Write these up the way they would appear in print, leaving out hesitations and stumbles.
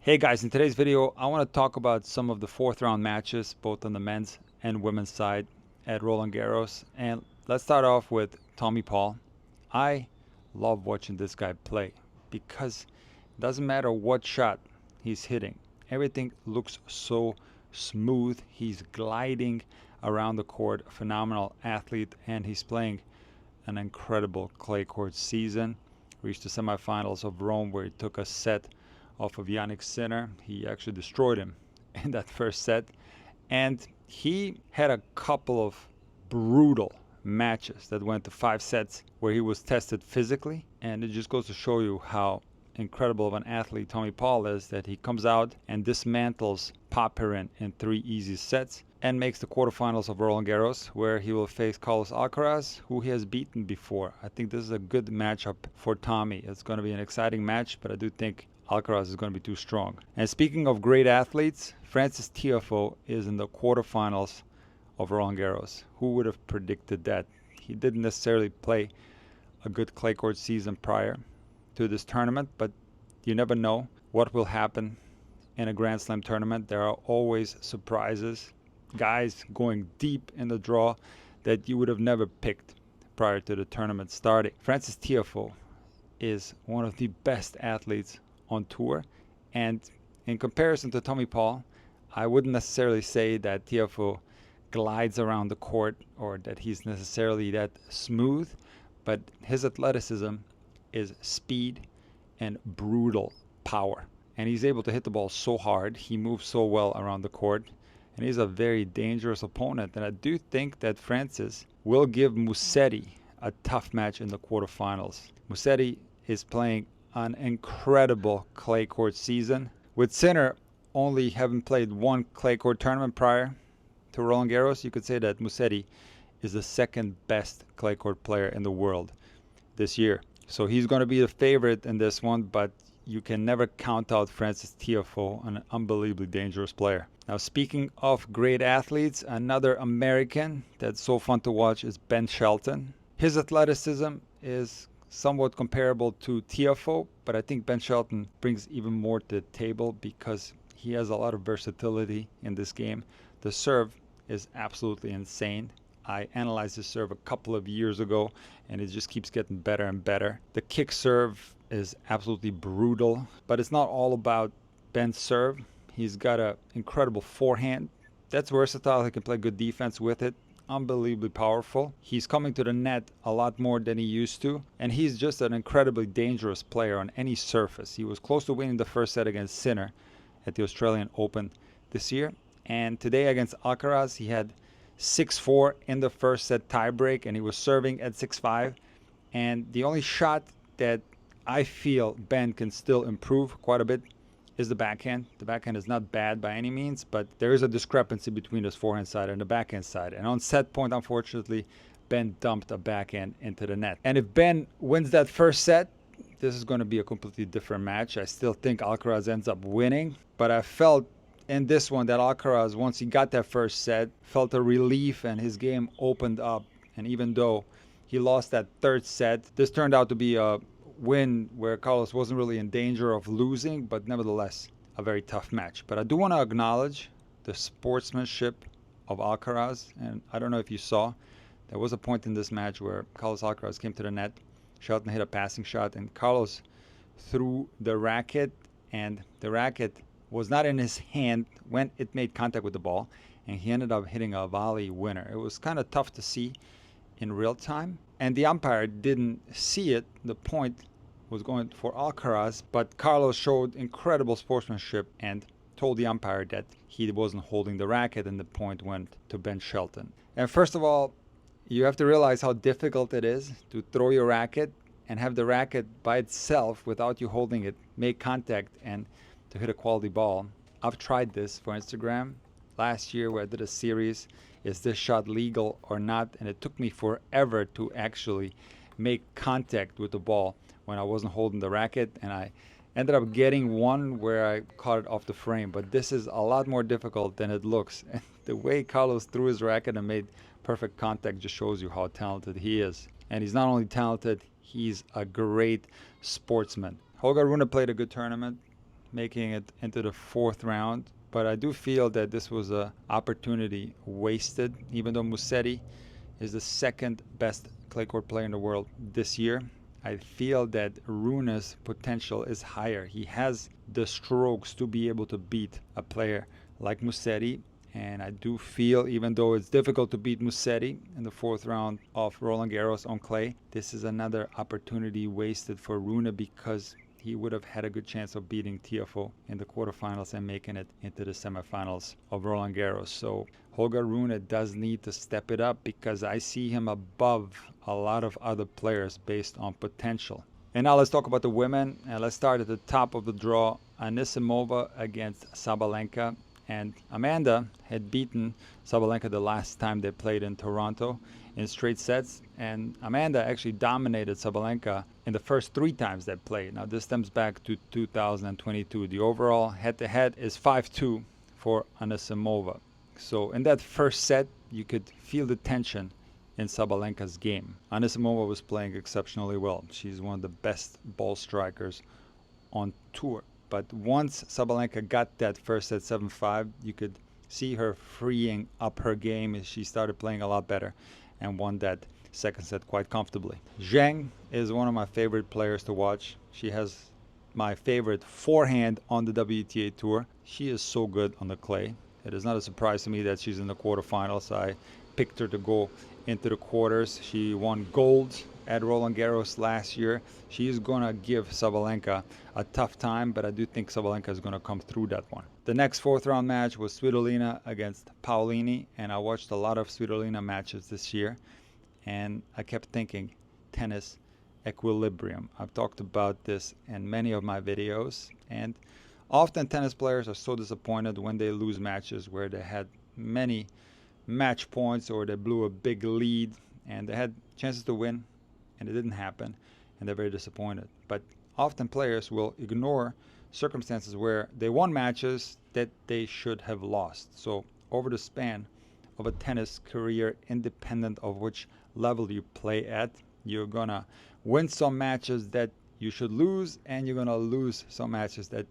Hey guys, in today's video, I want to talk about some of the fourth round matches, both on the men's and women's side at Roland Garros. And let's start off with Tommy Paul. I love watching this guy play because it doesn't matter what shot he's hitting. Everything looks so smooth. He's gliding around the court, a phenomenal athlete, and he's playing an incredible clay court season. Reached the semifinals of Rome where he took a set off of Yannick Sinner. He actually destroyed him in that first set. And he had a couple of brutal matches that went to 5 sets where he was tested physically. And it just goes to show you how incredible of an athlete Tommy Paul is, that he comes out and dismantles Popyrin in 3 easy sets and makes the quarterfinals of Roland Garros, where he will face Carlos Alcaraz, who he has beaten before. I think this is a good matchup for Tommy. It's going to be an exciting match, but I do think Alcaraz is going to be too strong. And speaking of great athletes, Frances Tiafoe is in the quarterfinals of Roland Garros. Who would have predicted that? He didn't necessarily play a good clay court season prior to this tournament, but you never know what will happen in a Grand Slam tournament. There are always surprises, guys going deep in the draw that you would have never picked prior to the tournament starting. Frances Tiafoe is one of the best athletes on tour, and in comparison to Tommy Paul, I wouldn't necessarily say that Tiafoe glides around the court or that he's necessarily that smooth, but his athleticism is speed and brutal power, and he's able to hit the ball so hard. He moves so well around the court, and he's a very dangerous opponent. And I do think that Frances will give Musetti a tough match in the quarterfinals. Musetti is playing an incredible clay court season. With Sinner only having played one clay court tournament prior to Roland Garros, you could say that Musetti is the second best clay court player in the world this year. So he's going to be the favorite in this one, but you can never count out Frances Tiafoe, an unbelievably dangerous player. Now, speaking of great athletes, another American that's so fun to watch is Ben Shelton. His athleticism is somewhat comparable to Tiafoe, but I think Ben Shelton brings even more to the table because he has a lot of versatility in this game. The serve is absolutely insane. I analyzed his serve a couple of years ago, and it just keeps getting better and better. The kick serve is absolutely brutal, but it's not all about Ben's serve. He's got an incredible forehand that's versatile. He can play good defense with it. Unbelievably powerful. He's coming to the net a lot more than he used to, and he's just an incredibly dangerous player on any surface. He was close to winning the first set against Sinner at the Australian Open this year, and today against Alcaraz he had 6-4 in the first set tiebreak, and he was serving at 6-5. And the only shot that I feel Ben can still improve quite a bit is the backhand. The backhand is not bad by any means, but there is a discrepancy between his forehand side and the backhand side. And on set point, unfortunately, Ben dumped a backhand into the net. And if Ben wins that first set, this is going to be a completely different match. I still think Alcaraz ends up winning, but I felt in this one that Alcaraz, once he got that first set, felt a relief and his game opened up. And even though he lost that third set, this turned out to be a win where Carlos wasn't really in danger of losing, but nevertheless a very tough match. But I do want to acknowledge the sportsmanship of Alcaraz, and I don't know if you saw, there was a point in this match where Carlos Alcaraz came to the net, Shelton hit a passing shot, and Carlos threw the racket, and the racket was not in his hand when it made contact with the ball, and he ended up hitting a volley winner. It was kind of tough to see in real time, and the umpire didn't see it. The point was going for Alcaraz, but Carlos showed incredible sportsmanship and told the umpire that he wasn't holding the racket, and the point went to Ben Shelton. And first of all, you have to realize how difficult it is to throw your racket and have the racket by itself without you holding it make contact and to hit a quality ball. I've tried this for Instagram last year where I did a series, is this shot legal or not? And it took me forever to actually make contact with the ball when I wasn't holding the racket, and I ended up getting one where I caught it off the frame. But this is a lot more difficult than it looks. And the way Carlos threw his racket and made perfect contact just shows you how talented he is. And he's not only talented, he's a great sportsman. Holger Rune played a good tournament. making it into the fourth round. But I do feel that this was an opportunity wasted, even though Musetti is the second best clay court player in the world this year. I feel that Rune's potential is higher. He has the strokes to be able to beat a player like Musetti. And I do feel, even though it's difficult to beat Musetti in the fourth round of Roland Garros on clay, this is another opportunity wasted for Rune, because he would have had a good chance of beating Tiafoe in the quarterfinals and making it into the semifinals of Roland Garros. So Holger Rune does need to step it up, because I see him above a lot of other players based on potential. And now let's talk about the women. And let's start at the top of the draw. Anisimova against Sabalenka. And Amanda had beaten Sabalenka the last time they played in Toronto in straight sets. And Amanda actually dominated Sabalenka in the first 3 times they played. Now this stems back to 2022. The overall head-to-head is 5-2 for Anisimova. So in that first set, you could feel the tension in Sabalenka's game. Anisimova was playing exceptionally well. She's one of the best ball strikers on tour. But once Sabalenka got that first set 7-5, you could see her freeing up her game as she started playing a lot better and won that second set quite comfortably. Zheng is one of my favorite players to watch. She has my favorite forehand on the WTA Tour. She is so good on the clay. It is not a surprise to me that she's in the quarterfinals. I picked her to go into the quarters. She won gold at Roland Garros last year. She is going to give Sabalenka a tough time, but I do think Sabalenka is going to come through that one. The next fourth round match was Svitolina against Paolini, and I watched a lot of Svitolina matches this year, and I kept thinking, tennis equilibrium. I've talked about this in many of my videos, and often tennis players are so disappointed when they lose matches where they had many match points or they blew a big lead and they had chances to win and it didn't happen, and they're very disappointed. But often players will ignore circumstances where they won matches that they should have lost. So over the span of a tennis career, independent of which level you play at, you're gonna win some matches that you should lose, and you're gonna lose some matches that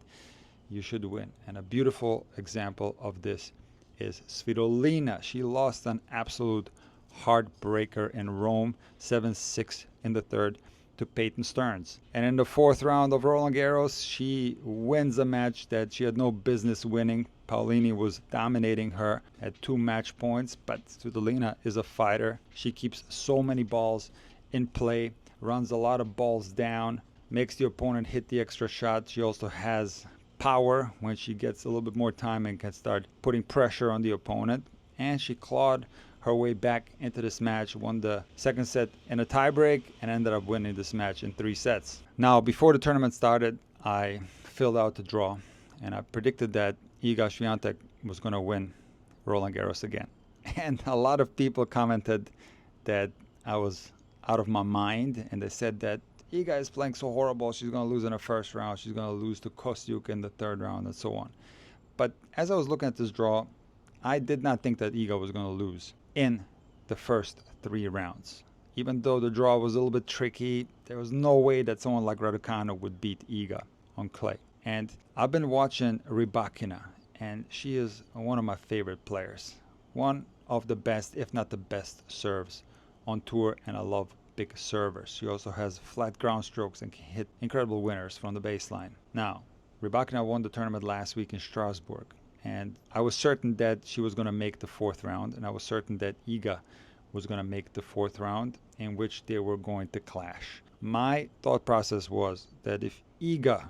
you should win. And a beautiful example of this is Svitolina. She lost an absolute heartbreaker in Rome, 7-6 in the third to Peyton Stearns. And in the fourth round of Roland Garros, she wins a match that she had no business winning. Paolini was dominating her at 2 match points, but Svitolina is a fighter. She keeps so many balls in play, runs a lot of balls down, makes the opponent hit the extra shot. She also has power when she gets a little bit more time and can start putting pressure on the opponent. And she clawed her way back into this match, won the second set in a tiebreak, and ended up winning this match in 3 sets. Now, before the tournament started, I filled out the draw, and I predicted that Iga Swiatek was going to win Roland Garros again. And a lot of people commented that I was out of my mind, and they said that Iga is playing so horrible, she's going to lose in the first round, she's going to lose to Kostyuk in the third round, and so on. But as I was looking at this draw, I did not think that Iga was going to lose in the first 3 rounds. Even though the draw was a little bit tricky, there was no way that someone like Raducanu would beat Iga on clay. And I've been watching Rybakina, and she is one of my favorite players. One of the best, if not the best, serves on tour, and I love big servers. She also has flat ground strokes and can hit incredible winners from the baseline. Now, Rybakina won the tournament last week in Strasbourg, and I was certain that she was going to make the 4th round, and I was certain that Iga was going to make the 4th round, in which they were going to clash. My thought process was that if Iga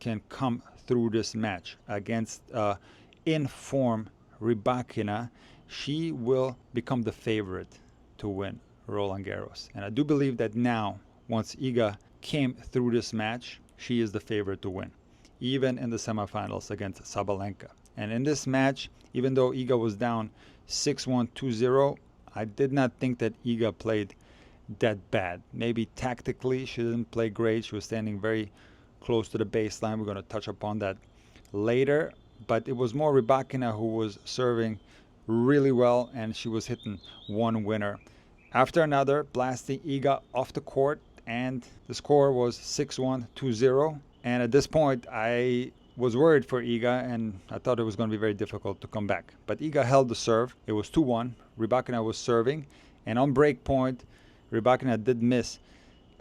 can come through this match against in-form Rybakina, she will become the favorite to win Roland Garros. And I do believe that now, once Iga came through this match, she is the favorite to win, even in the semifinals against Sabalenka. And in this match, even though Iga was down 6-1, 2-0, I did not think that Iga played that bad. Maybe tactically she didn't play great. She was standing very close to the baseline. We're going to touch upon that later. But it was more Rybakina who was serving really well, and she was hitting one winner after another, blasting Iga off the court, and the score was 6-1, 2-0. And at this point, I was worried for Iga, and I thought it was going to be very difficult to come back. But Iga held the serve. It was 2-1. Rybakina was serving, and on break point, Rybakina did miss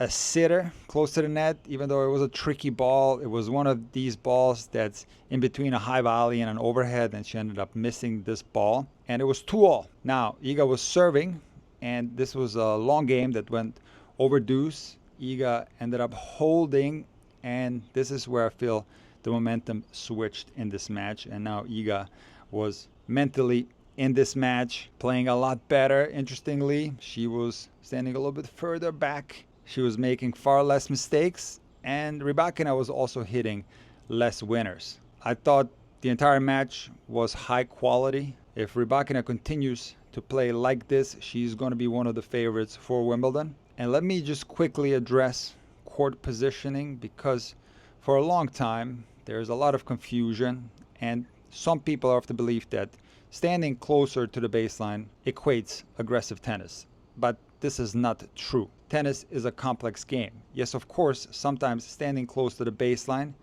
a sitter close to the net, even though it was a tricky ball. It was one of these balls that's in between a high volley and an overhead, and she ended up missing this ball. And it was 2-all. Now, Iga was serving, and this was a long game that went over deuce. Iga ended up holding, and this is where I feel the momentum switched in this match, and now Iga was mentally in this match, playing a lot better. Interestingly, she was standing a little bit further back. She was making far less mistakes, and Rybakina was also hitting less winners. I thought the entire match was high quality. If Rybakina continues to play like this, she's going to be one of the favorites for Wimbledon. And let me just quickly address court positioning, because for a long time there's a lot of confusion, and some people are of the belief that standing closer to the baseline equates aggressive tennis. But this is not true. Tennis is a complex game. Yes, of course, sometimes standing close to the baseline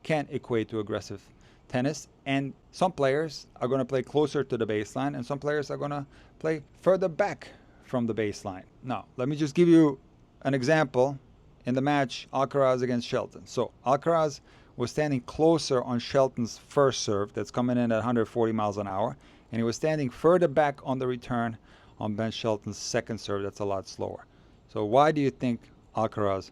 can equate to aggressive tennis, and some players are going to play closer to the baseline, and some players are going to play further back from the baseline. Now, let me just give you an example in the match Alcaraz against Shelton. So Alcaraz was standing closer on Shelton's first serve that's coming in at 140 miles an hour, and he was standing further back on the return on Ben Shelton's second serve that's a lot slower. So why do you think Alcaraz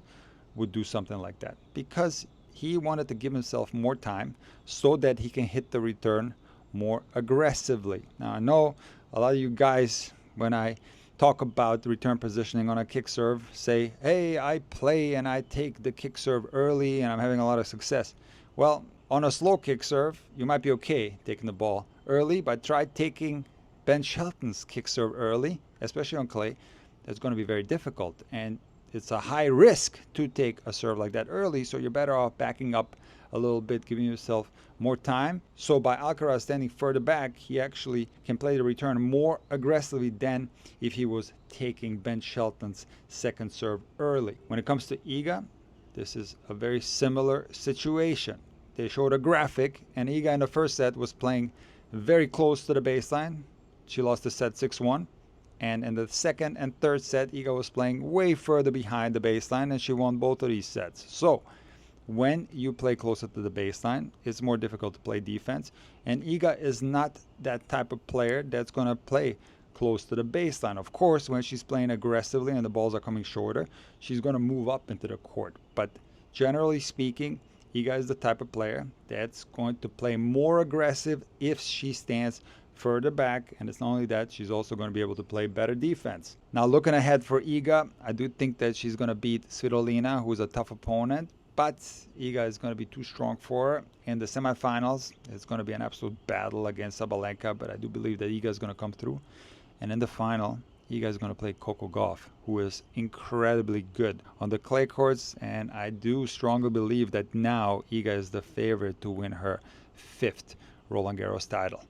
would do something like that? Because he wanted to give himself more time so that he can hit the return more aggressively. Now, I know a lot of you guys, when I talk about the return positioning on a kick serve, say, hey, I play and I take the kick serve early and I'm having a lot of success. Well, on a slow kick serve, you might be okay taking the ball early, but try taking Ben Shelton's kick serve early, especially on clay. That's going to be very difficult, and it's a high risk to take a serve like that early, so you're better off backing up a little bit, giving yourself more time. So by Alcaraz standing further back, he actually can play the return more aggressively than if he was taking Ben Shelton's second serve early. When it comes to Iga, this is a very similar situation. They showed a graphic, and Iga in the first set was playing very close to the baseline. She lost the set 6-1. And in the second and third set, Iga was playing way further behind the baseline, and she won both of these sets. So when you play closer to the baseline, it's more difficult to play defense. And Iga is not that type of player that's going to play close to the baseline. Of course, when she's playing aggressively and the balls are coming shorter, she's going to move up into the court. But generally speaking, Iga is the type of player that's going to play more aggressive if she stands further back, and it's not only that, she's also going to be able to play better defense. Now, looking ahead for Iga, I do think that she's going to beat Svitolina, who's a tough opponent, but Iga is going to be too strong for her. In the semifinals, it's going to be an absolute battle against Sabalenka, but I do believe that Iga is going to come through. And in the final, Iga is going to play Coco Gauff, who is incredibly good on the clay courts, and I do strongly believe that now Iga is the favorite to win her 5th Roland Garros title.